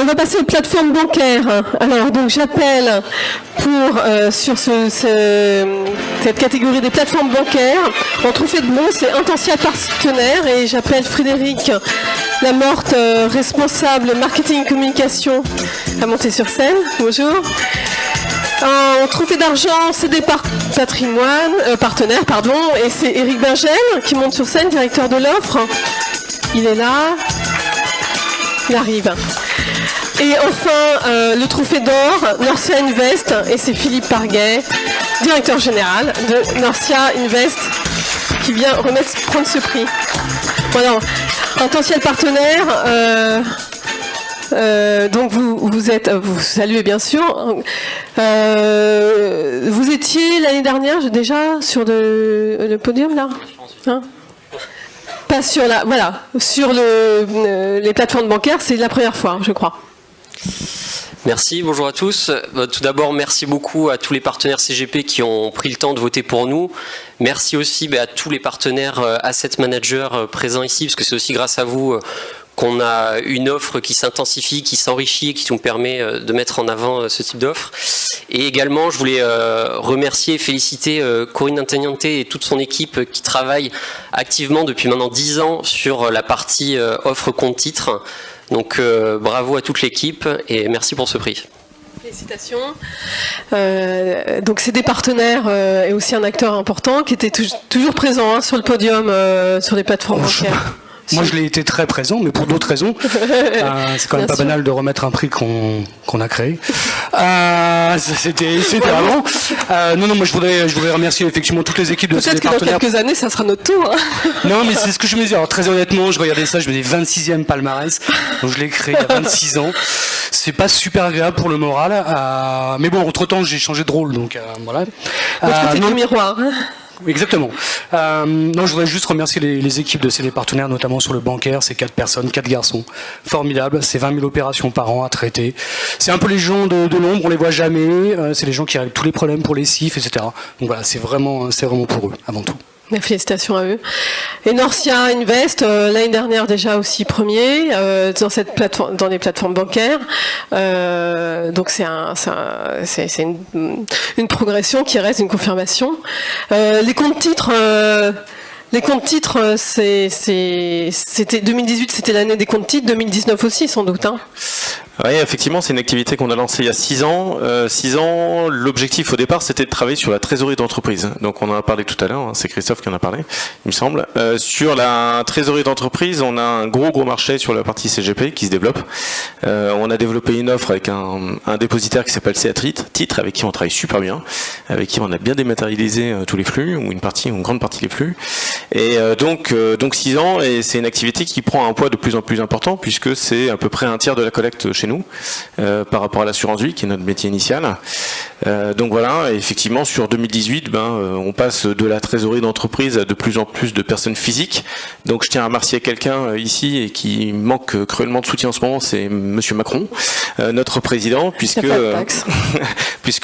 va passer aux plateformes bancaires. Alors, donc, j'appelle pour, sur cette catégorie des plateformes bancaires, en trophée de bleu, c'est Intensia partenaire, et j'appelle Frédéric Lamorte, responsable marketing et communication, à monter sur scène. Bonjour. En trophée d'argent, c'est des partenaires, et c'est Éric Bingel qui monte sur scène, directeur de l'offre. Il est là. Il arrive. Et enfin, le trophée d'or, Norcia Invest, et c'est Philippe Parguet, directeur général de Norcia Invest, qui vient prendre ce prix. Voilà, potentiel partenaire. Donc vous saluez bien sûr. Vous étiez l'année dernière déjà sur le podium là, hein? Pas sur sur les plateformes bancaires, c'est la première fois, je crois. Merci, bonjour à tous. Tout d'abord, merci beaucoup à tous les partenaires CGP qui ont pris le temps de voter pour nous. Merci aussi à tous les partenaires Asset Managers présents ici, parce que c'est aussi grâce à vous qu'on a une offre qui s'intensifie, qui s'enrichit et qui nous permet de mettre en avant ce type d'offre. Et également, je voulais remercier et féliciter Corinne Intagnante et toute son équipe qui travaille activement depuis maintenant 10 ans sur la partie offre compte titre. Donc bravo à toute l'équipe et merci pour ce prix. Félicitations. Donc c'est des partenaires et aussi un acteur important qui était toujours présent sur le podium sur les plateformes bancaires. Moi, je l'ai été très présent, mais pour d'autres raisons. C'est quand même pas banal de remettre un prix qu'on a créé. C'était avant. Non, moi, je voudrais remercier effectivement toutes les équipes de ces partenaires. Peut-être que dans quelques années, ça sera notre tour. Hein. Non, mais c'est ce que je me disais. Alors, très honnêtement, je regardais ça, je me disais 26e palmarès. Donc, je l'ai créé il y a 26 ans. C'est pas super agréable pour le moral. Mais bon, entre-temps, j'ai changé de rôle, donc voilà. Votre côté du miroir. Exactement. Non, je voudrais juste remercier les équipes de ces partenaires, notamment sur le bancaire, ces 4 personnes, 4 garçons. Formidable, c'est 20 000 opérations par an à traiter. C'est un peu les gens de l'ombre, on les voit jamais. C'est les gens qui règlent tous les problèmes pour les CIF, etc. Donc voilà, c'est vraiment pour eux, avant tout. Félicitations à eux. Et Norcia Invest, l'année dernière déjà aussi premier dans les plateformes bancaires. Donc c'est une progression qui reste une confirmation. Les comptes titres. C'était 2018, c'était l'année des comptes titres, 2019 aussi sans doute. Hein. Oui, effectivement, c'est une activité qu'on a lancée il y a 6 ans. 6 ans, l'objectif au départ, c'était de travailler sur la trésorerie d'entreprise. Donc on en a parlé tout à l'heure, hein, c'est Christophe qui en a parlé, il me semble. Sur la trésorerie d'entreprise, on a un gros marché sur la partie CGP qui se développe. On a développé une offre avec un dépositaire qui s'appelle CA Titre, avec qui on travaille super bien, avec qui on a bien dématérialisé tous les flux, ou une grande partie des flux. Et donc 6 ans, et c'est une activité qui prend un poids de plus en plus important, puisque c'est à peu près un tiers de la collecte chez nous, par rapport à l'assurance vie, qui est notre métier initial. Donc voilà, et effectivement, sur 2018, on passe de la trésorerie d'entreprise à de plus en plus de personnes physiques. Donc je tiens à remercier quelqu'un ici, et qui manque cruellement de soutien en ce moment, c'est Monsieur Macron, notre président, puisque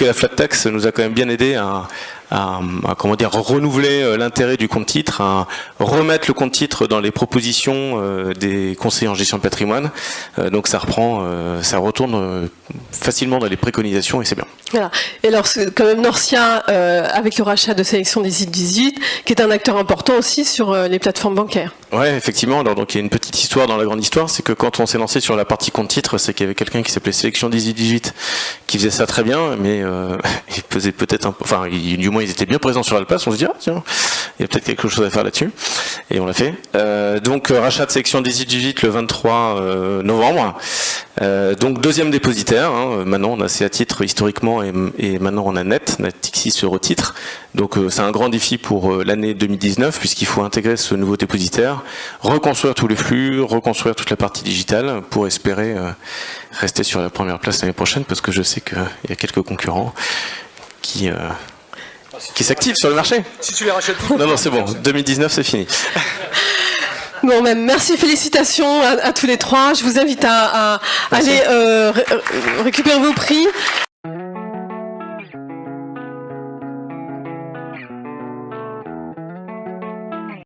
la flat tax nous a quand même bien aidé à renouveler l'intérêt du compte titre, à remettre le compte titre dans les propositions des conseillers en gestion de patrimoine. Donc ça retourne facilement dans les préconisations, et c'est bien. Voilà. Et alors quand même Norcia, avec le rachat de Sélection 18, qui est un acteur important aussi sur les plateformes bancaires. Oui, effectivement. Alors, donc il y a une petite histoire dans la grande histoire, c'est que quand on s'est lancé sur la partie compte titre, c'est qu'il y avait quelqu'un qui s'appelait Sélection 18 qui faisait ça très bien, mais il faisait peut-être du moins ils étaient bien présents sur Alpas, on se dit tiens, il y a peut-être quelque chose à faire là-dessus, et on l'a fait. Donc rachat de Sélection 18 le 23 novembre. Donc deuxième dépositaire, hein. Maintenant on a CA Titre historiquement, et maintenant on a Natixis Eurotitre. Donc c'est un grand défi pour l'année 2019, puisqu'il faut intégrer ce nouveau dépositaire, reconstruire tous les flux, reconstruire toute la partie digitale, pour espérer rester sur la première place l'année prochaine, parce que je sais qu'il y a quelques concurrents qui s'activent sur le marché. Si tu les rachètes. Non, c'est bon, 2019 c'est fini. Bon, même merci, félicitations à tous les trois. Je vous invite à aller récupérer vos prix.